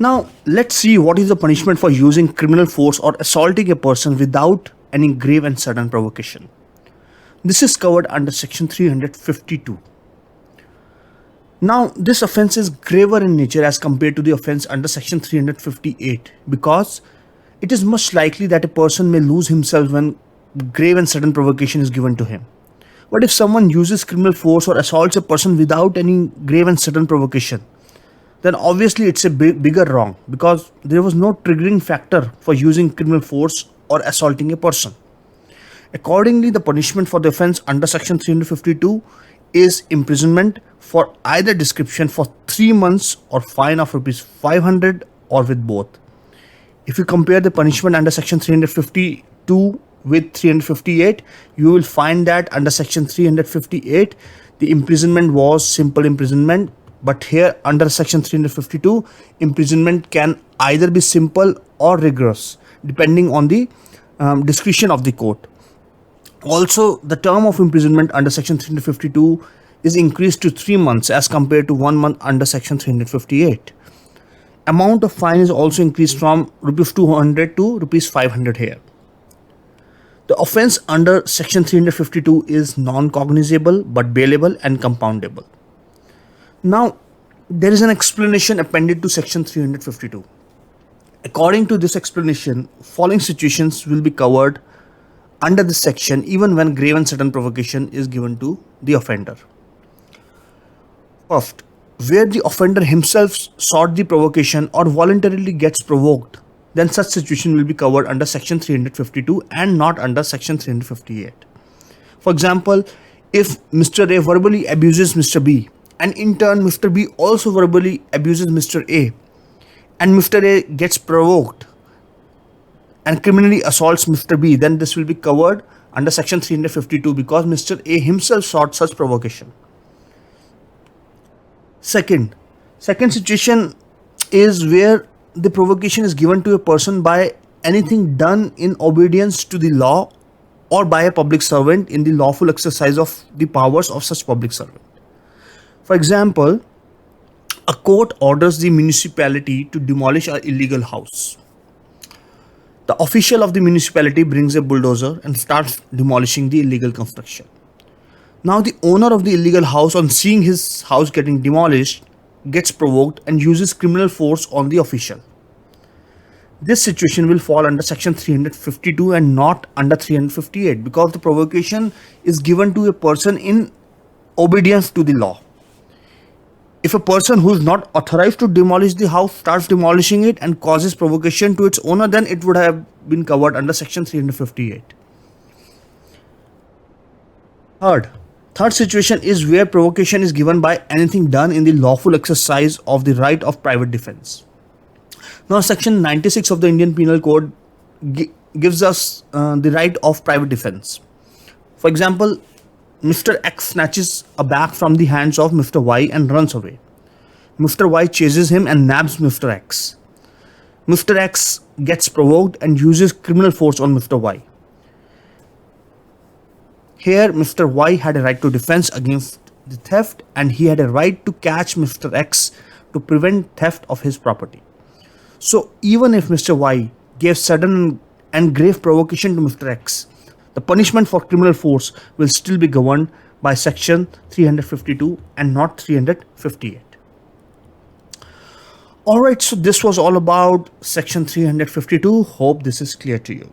Now, let's see what is the punishment for using criminal force or assaulting a person without any grave and sudden provocation. This is covered under section 352. Now, this offense is graver in nature as compared to the offense under section 358 because it is much likely that a person may lose himself when grave and sudden provocation is given to him. But if someone uses criminal force or assaults a person without any grave and sudden provocation, then obviously it's a bigger wrong because there was no triggering factor for using criminal force or assaulting a person. Accordingly, the punishment for the offense under section 352 is imprisonment for either description for 3 months or fine of rupees 500 or with both. If you compare the punishment under section 352 with 358, you will find that under section 358 the imprisonment was simple imprisonment, but here under section 352 imprisonment can either be simple or rigorous depending on the discretion of the court. Also, the term of imprisonment under section 352 is increased to 3 months as compared to 1 month under section 358. Amount of fine is also increased from rupees 200 to rupees 500 here. The offense under section 352 is non-cognizable but bailable and compoundable. Now, there is an explanation appended to section 352. According to this explanation, following situations will be covered under this section even when grave and sudden provocation is given to the offender. First, where the offender himself sought the provocation or voluntarily gets provoked, then such situation will be covered under section 352 and not under section 358. For example, if Mr. A verbally abuses Mr. B and in turn Mr. B also verbally abuses Mr. A and Mr. A gets provoked and criminally assaults Mr. B, then this will be covered under section 352 because Mr. A himself sought such provocation. Second situation is where the provocation is given to a person by anything done in obedience to the law or by a public servant in the lawful exercise of the powers of such public servant. For example, a court orders the municipality to demolish an illegal house. The official of the municipality brings a bulldozer and starts demolishing the illegal construction. Now the owner of the illegal house, on seeing his house getting demolished, gets provoked and uses criminal force on the official. This situation will fall under section 352 and not under 358 because the provocation is given to a person in obedience to the law. If a person who is not authorized to demolish the house starts demolishing it and causes provocation to its owner, then it would have been covered under section 358. Third situation is where provocation is given by anything done in the lawful exercise of the right of private defense. Now, section 96 of the Indian Penal Code gives us the right of private defense. For example, Mr. X snatches a bag from the hands of Mr. Y and runs away. Mr. Y chases him and nabs Mr. X. Mr. X gets provoked and uses criminal force on Mr. Y. Here, Mr. Y had a right to defense against the theft and he had a right to catch Mr. X to prevent theft of his property. So, even if Mr. Y gave sudden and grave provocation to Mr. X, the punishment for criminal force will still be governed by section 352 and not 358. Alright, so this was all about section 352. Hope this is clear to you.